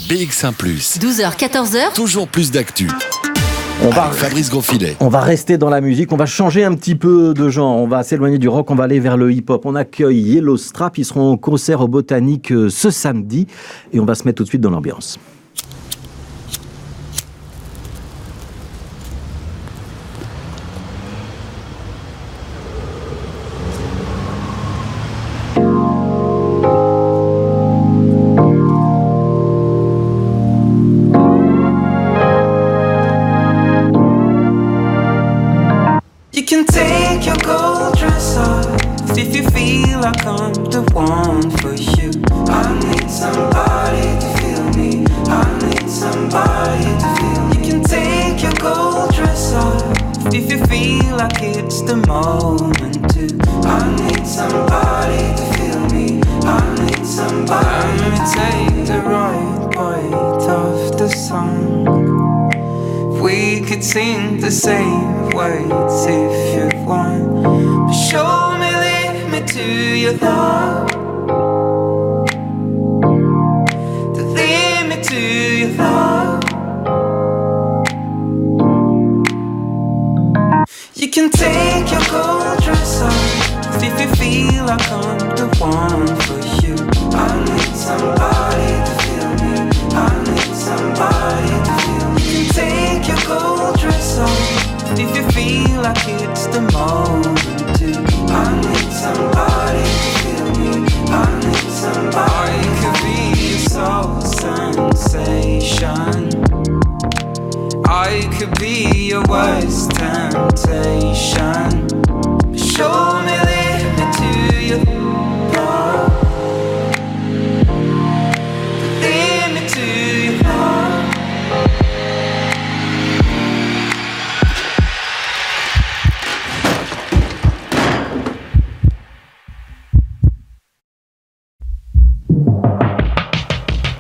BX1+. 12h, 14h. Toujours plus d'actu. Fabrice Grosfilet. On va rester dans la musique, on va changer un petit peu de genre, on va s'éloigner du rock, on va aller vers le hip-hop. On accueille Yellow Strap, ils seront en concert au Botanique ce samedi et on va se mettre tout de suite dans l'ambiance. You can take your gold dress off if you feel like I'm the one for you. I need somebody to feel me. I need somebody to feel me. You can take your gold dress off if you feel like it's the moment to. I need somebody to feel me. I need somebody. Let me take the right bite of the song. We could sing the same words if you want. But show me, lead me to your love. To lead me to your love. You can take your gold dress off if you feel like I'm the one for you. I need somebody to feel me. I need somebody to feel me. You can take your gold dress off if you feel like it's the moment to. I need somebody to feel me. I need somebody. I could be a soul sensation. I could be your worst temptation. Show me, lead me to your love. Lead me to your love.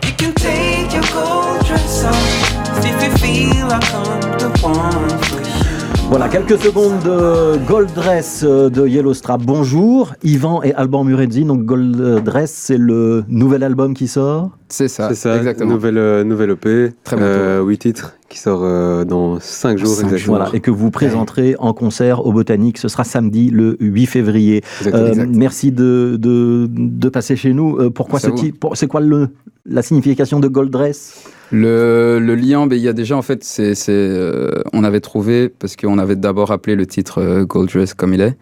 You can take your gold dress off if you feel like I'm the one for you. Voilà, quelques secondes de Gold Dress de Yellow Strap. Bonjour, Yvan et Alban Murenzi. Donc Gold Dress, c'est le nouvel album qui sort. C'est ça, exactement. Nouvelle EP, Très bientôt. 8 titres qui sort dans 5 jours exactement. Voilà, et que vous présenterez en concert au Botanique. Ce sera samedi le 8 février. Exact. Merci de passer chez nous. Pourquoi ce titre ? C'est quoi la signification de Gold Dress ? Le lien, il y a déjà en fait, on avait trouvé, parce qu'on avait d'abord appelé le titre Gold Dress comme il est,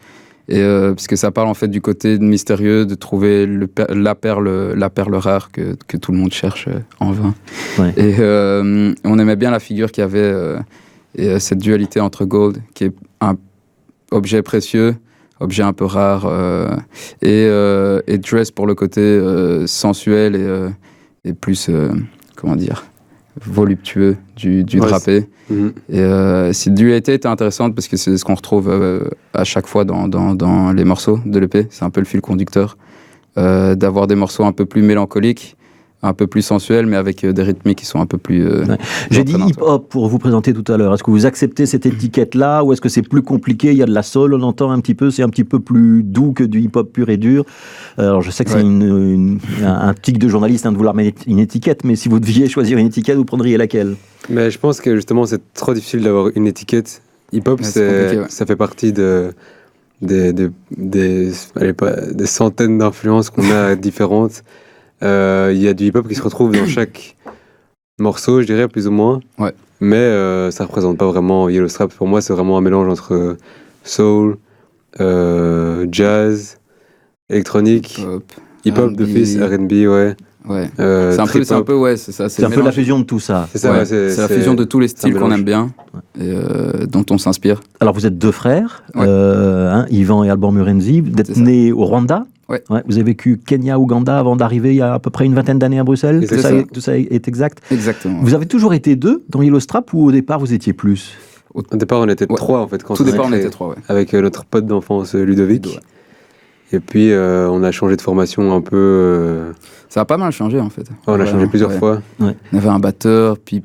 et puisque ça parle en fait du côté mystérieux de trouver la perle rare que tout le monde cherche en vain. Ouais. Et on aimait bien la figure qu'il y avait, et cette dualité entre Gold, qui est un objet précieux, objet un peu rare, et Dress pour le côté sensuel et plus, comment dire, voluptueux du drapé. Et cette dualité était intéressante parce que c'est ce qu'on retrouve à chaque fois dans les morceaux de l'EP. C'est un peu le fil conducteur, d'avoir des morceaux un peu plus mélancoliques, un peu plus sensuels, mais avec des rythmiques qui sont un peu plus... J'ai dit hip-hop pour vous présenter tout à l'heure. Est-ce que vous acceptez cette étiquette-là ou est-ce que c'est plus compliqué ? Il y a de la soul, on entend un petit peu, c'est un petit peu plus doux que du hip-hop pur et dur. Alors je sais que c'est un tic de journaliste de vouloir mettre une étiquette, mais si vous deviez choisir une étiquette, vous prendriez laquelle ? Mais je pense que justement c'est trop difficile d'avoir une étiquette. Hip-hop, ça fait partie des centaines d'influences qu'on a différentes. Il y a du hip-hop qui se retrouve dans chaque morceau, je dirais, plus ou moins. Ouais. Mais ça représente pas vraiment Yellow Strap. Pour moi, c'est vraiment un mélange entre soul, jazz, électronique, hip-hop d'office, R&B, ouais. Ouais. C'est un peu, ouais, c'est ça. C'est un peu la fusion de tout ça. C'est ça, ouais, c'est la fusion de tous les styles qu'on aime bien, et dont on s'inspire. Alors vous êtes deux frères, Yvan et Alban Murenzi. Vous êtes nés au Rwanda. Ouais. Ouais, vous avez vécu Kenya, Ouganda avant d'arriver il y a à peu près une vingtaine d'années à Bruxelles. Tout ça est exact. Exactement. Vous avez toujours été deux dans Yellow Strap ou au départ vous étiez plus ? Au départ on était trois en fait. Tout départ on était trois, ouais. Avec notre pote d'enfance Ludovic. Et puis, on a changé de formation un peu. Ça a pas mal changé, en fait. On a changé plusieurs fois. On avait un batteur, puis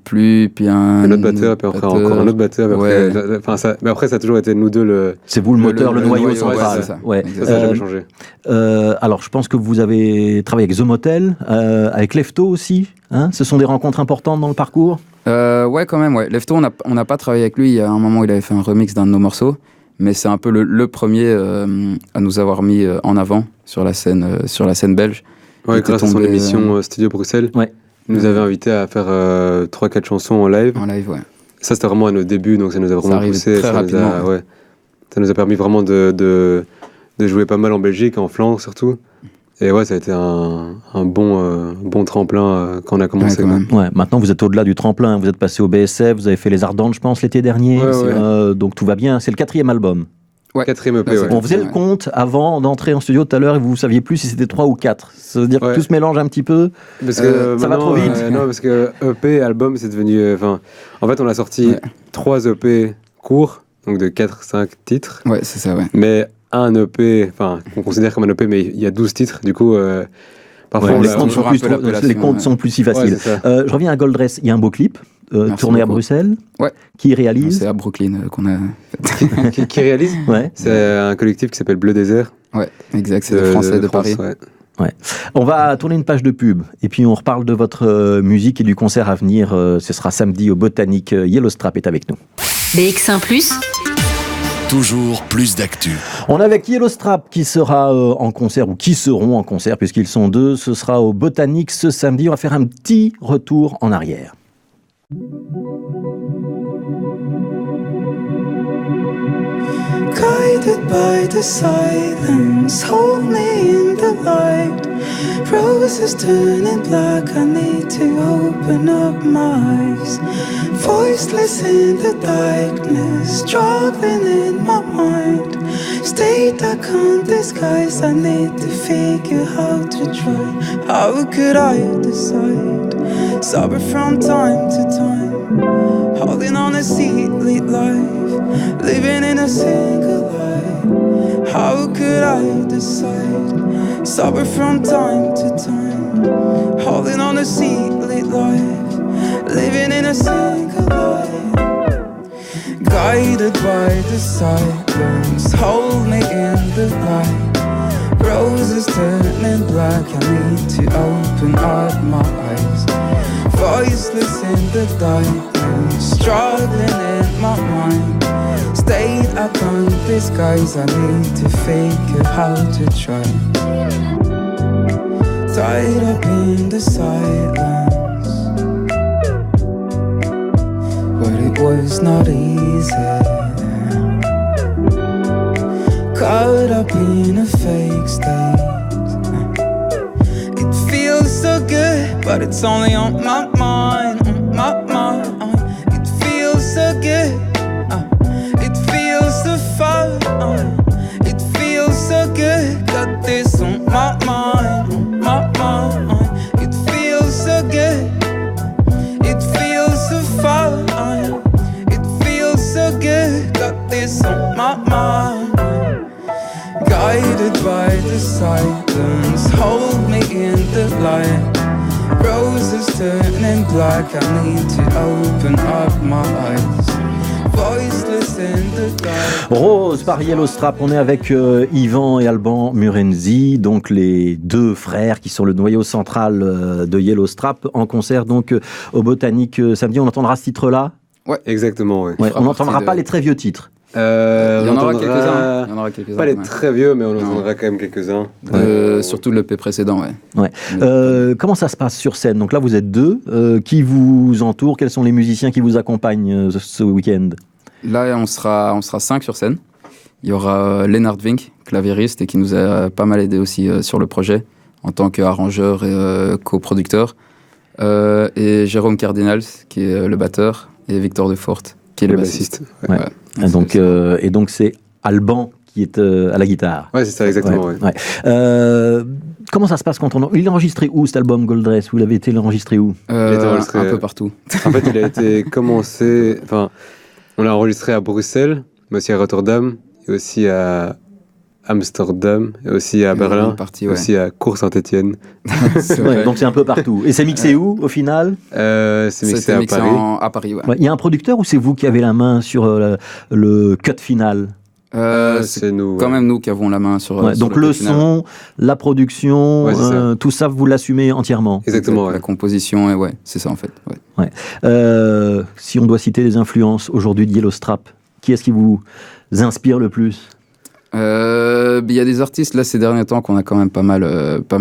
un autre batteur, puis après encore un autre batteur. Mais après, ça a toujours été nous deux C'est vous le moteur, le noyau central. Ouais, ça a jamais changé. Alors, je pense que vous avez travaillé avec The Motel, avec Lefto aussi. Hein, ce sont des rencontres importantes dans le parcours. Ouais, quand même. Ouais. Lefto, on n'a pas travaillé avec lui. Il y a un moment, il avait fait un remix d'un de nos morceaux. Mais c'est un peu le premier à nous avoir mis en avant sur la scène belge. Ouais, grâce à son émission Studio Bruxelles, il nous avait invités à faire 3-4 chansons en live. En live, ouais. Ça, c'était vraiment à nos débuts, donc ça nous a vraiment poussé. Très rapidement. Ça nous a permis vraiment de jouer pas mal en Belgique, en Flandre surtout. Et ouais, ça a été un bon tremplin quand on a commencé. Ouais, maintenant, vous êtes au-delà du tremplin. Vous êtes passé au BSF, vous avez fait Les Ardentes, je pense, l'été dernier. Donc tout va bien. C'est le 4e album. Ouais. 4e EP, On faisait le compte avant d'entrer en studio tout à l'heure et vous ne saviez plus si c'était 3 ou 4. Ça veut dire que tout se mélange un petit peu. Parce que ça va trop vite. Non, parce que EP, album, c'est devenu. En fait, on a sorti 3 EP courts, donc de 4-5 titres. Ouais, c'est ça, ouais. Mais un EP, on considère comme un EP, mais il y a 12 titres, du coup. Parfois, les comptes sont plus si faciles. Je reviens à Goldress. Il y a un beau clip. Tourné à Bruxelles, qui réalise. C'est à Brooklyn qu'on a fait. qui réalise. C'est un collectif qui s'appelle Bleu Désert. Ouais, exact, c'est des Français de Paris. Ouais. On va tourner une page de pub et puis on reparle de votre musique et du concert à venir. Ce sera samedi au Botanique. Yellowstrap est avec nous. BX1+. Toujours plus d'actu. On est avec Yellowstrap qui sera en concert, ou qui seront en concert puisqu'ils sont 2. Ce sera au Botanique ce samedi. On va faire un petit retour en arrière. Guided by the silence, hold me in the light. Roses turning black, I need to open up my eyes. Voiceless in the darkness, struggling in my mind. State I can't disguise, I need to figure how to try. How could I decide? Sober from time to time, holding on a seat-lit life, living in a single lie. How could I decide? Sober from time to time, holding on a seat-lit life, living in a single lie. Guided by the silence, hold me in the light. Roses turning black, I need to open up my eyes. Voiceless in the darkness, struggling in my mind. State I can't disguise, I need to figure how to try. Tied up in the silence, but it was not easy. Caught up in a fake state. It feels so good, but it's only on my mind, on my mind. It feels so good, it feels so far. It feels so good, got this on my mind, on my mind. It feels so good, it feels so far. It feels so good, got this on my mind. Guided by the silence, hold me in the light. Roses turning black, I need to open up my eyes. Voiceless in the dark. Rose par Yellowstrap, on est avec Yvan et Alban Murenzi, donc les 2 frères qui sont le noyau central de Yellowstrap, en concert donc au Botanique samedi. On entendra ce titre-là. Ouais, exactement. Ouais. On n'entendra pas les très vieux titres. Il y en aura quelques-uns. Pas les très vieux, mais on en entendra quand même quelques-uns. Surtout l'EP précédent, comment ça se passe sur scène? Donc là, vous êtes 2. Qui vous entoure? Quels sont les musiciens qui vous accompagnent ce week-end? Là, on sera 5 sur scène. Il y aura Lennart Vink, claviériste, et qui nous a pas mal aidé aussi sur le projet, en tant qu'arrangeur et coproducteur. Et Jérôme Cardinals, qui est le batteur, et Victor Defort, qui est le bassiste. Ouais. Et donc c'est Alban qui est à la guitare. Ouais, c'est ça, exactement. Comment ça se passe quand il est enregistré où cet album Goldress? Vous l'avez été enregistré où? Il a été enregistré un peu partout. En fait, il a été commencé. Enfin, on l'a enregistré à Bruxelles, mais aussi à Rotterdam et aussi à Amsterdam, et aussi à Berlin, partie, ouais. aussi à Cours-Saint-Étienne. C'est Ouais, vrai. donc c'est un peu partout. Et c'est mixé où, au final? C'est mixé C'était à mixé Paris. à Paris, ouais. Il y a un producteur ou c'est vous qui avez la main sur le cut final? C'est nous. quand même nous qui avons la main sur. Ouais, sur donc le cut final. son, la production, Ouais, c'est ça. tout ça, vous l'assumez entièrement. Exactement, La ouais. composition, et ouais, c'est ça en fait. Ouais. Si on doit citer des influences aujourd'hui de Yellowstrap, qui est-ce qui vous inspire le plus? Il y a des artistes là ces derniers temps qu'on a quand même pas mal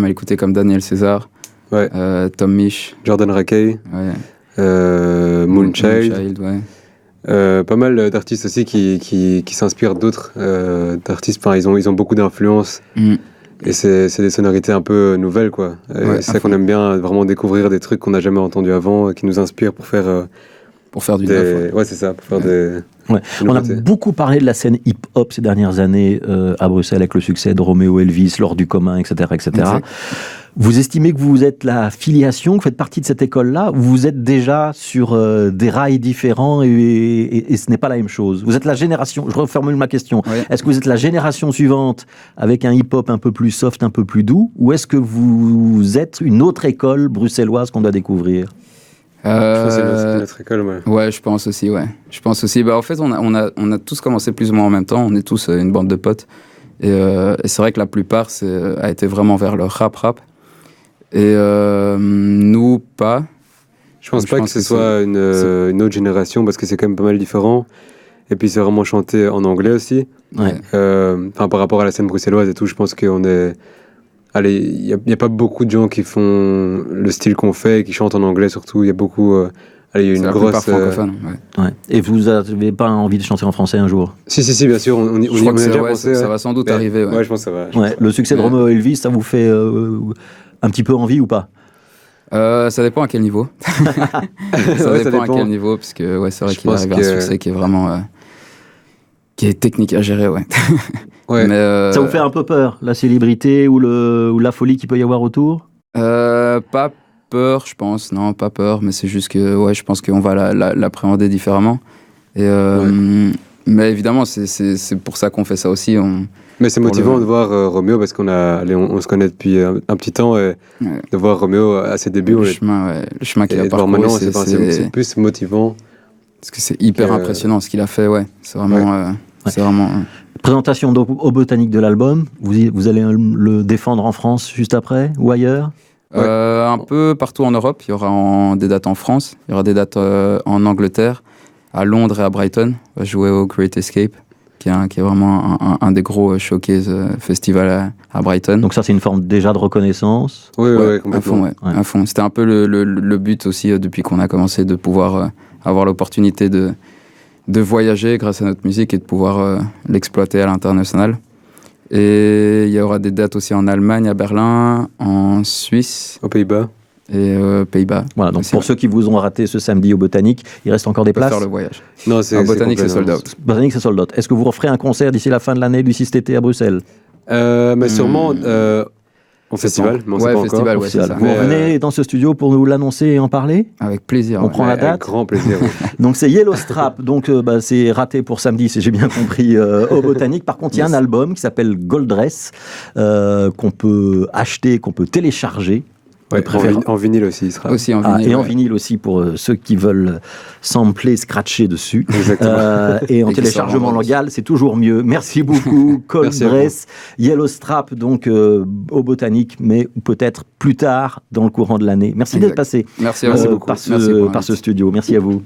écouté, comme Daniel César, Ouais. Tom Misch, Jordan Rakei, ouais. Moonchild. Ouais. Pas mal d'artistes aussi qui s'inspirent d'autres d'artistes. Enfin, ils ont beaucoup d'influence. Mm. Et c'est des sonorités un peu nouvelles, quoi. Et Ouais, c'est ça qu'on aime bien, vraiment découvrir des trucs qu'on n'a jamais entendus avant, qui nous inspirent pour faire Pour faire du neuf. ouais, c'est ça, pour faire des Ouais. On a nouveautés. beaucoup parlé de la scène hip-hop ces dernières années à Bruxelles avec le succès de Roméo Elvis, L'Or du commun, etc., etc. Exact. Vous estimez que vous êtes la filiation, que vous faites partie de cette école-là, ou vous êtes déjà sur des rails différents et ce n'est pas la même chose? Vous êtes la génération, je reformule ma question, Ouais. est-ce que vous êtes la génération suivante avec un hip-hop un peu plus soft, un peu plus doux, ou est-ce que vous êtes une autre école bruxelloise qu'on doit découvrir? Je pense que c'est notre école, ouais. Ouais, je pense aussi, ouais. Je pense aussi. Bah, en fait, on a tous commencé plus ou moins en même temps. On est tous une bande de potes. Et c'est vrai que la plupart a été vraiment vers le rap. Et nous, pas. Je pense Donc, pas que ce soit une autre génération, parce que c'est quand même pas mal différent. Et puis c'est vraiment chanté en anglais aussi. Ouais. Enfin, par rapport à la scène bruxelloise et tout, je pense qu'on est... Allez, il n'y a pas beaucoup de gens qui font le style qu'on fait et qui chantent en anglais surtout. Il y a beaucoup... allez, il y a C'est une la plupart grosse... francophones. Ouais. Ouais. Et vous n'avez pas envie de chanter en français un jour? Si, bien sûr, on y Je crois a que déjà ouais, pensé. ça va sans doute arriver. Ouais. Ouais, je pense que ça va. Ouais. Le succès de Ouais. Roméo Elvis, ça vous fait un petit peu envie ou pas? Ça dépend à quel niveau. ça Ouais, dépend à quel niveau, parce que ouais, c'est vrai Je qu'il pense arrive à un que- succès qui est vraiment... qui est technique à gérer, ouais. Ouais. Mais, Ça vous fait un peu peur, la célébrité ou la folie qu'il peut y avoir autour? pas peur, je pense. Non, pas peur, mais c'est juste que ouais, je pense qu'on va l'appréhender différemment. Et, mais évidemment, c'est pour ça qu'on fait ça aussi. Mais c'est Pour motivant le- de voir Roméo, parce on se connaît depuis un petit temps, et Ouais. de voir Roméo à ses débuts. Le chemin qu'il Et a de voir parcouru, maintenant, c'est plus motivant. parce que c'est hyper que- impressionnant ce qu'il a fait, ouais. C'est vraiment... c'est vraiment Présentation au Botanique de l'album, vous allez le défendre en France juste après ou ailleurs? un peu partout en Europe. Il y aura des dates en France, il y aura des dates en Angleterre, à Londres et à Brighton. On va jouer au Great Escape, qui est vraiment un des gros showcase festivals à Brighton. Donc ça c'est une forme déjà de reconnaissance. Oui, Ouais, à complètement. fond, ouais. Ouais. À fond. C'était un peu le but aussi depuis qu'on a commencé de pouvoir avoir l'opportunité de voyager grâce à notre musique et de pouvoir l'exploiter à l'international. Et il y aura des dates aussi en Allemagne, à Berlin, en Suisse Aux Pays-Bas. et Pays-Bas. Voilà, donc Aussi, pour ouais. ceux qui vous ont raté ce samedi au Botanique, il reste encore des On peut places. faire le voyage. Non, c'est En Botanique, c'est complet, sold non. out. Botanique c'est sold out. Est-ce que vous referez un concert d'ici la fin de l'année, d'ici cet été à Bruxelles? Mais sûrement en festival, mais on sait Ouais, pas festival, encore. ouais, c'est ça. Vous Mais, revenez dans ce studio pour nous l'annoncer et en parler? Avec plaisir. On ouais. prend la Avec date. grand plaisir. Ouais. Donc c'est Yellowstrap, donc c'est raté pour samedi si j'ai bien compris au Botanique. Par contre il y a un album qui s'appelle Gold Dress qu'on peut acheter, qu'on peut télécharger. Ouais, De préférence. en vinyle aussi, il sera. Aussi en Ah, vinyle. et en ouais. vinyle aussi pour ceux qui veulent sampler, scratcher dessus. Exactement. Et en Et qui téléchargement sort en local, c'est toujours mieux. Merci beaucoup, Gold Merci à Dress, Yellowstrap, donc au Botanique, mais peut-être plus tard dans le courant de l'année. Merci d'être Exact. passé Merci à vous. par Merci pour ce l'invite. studio. Merci à vous.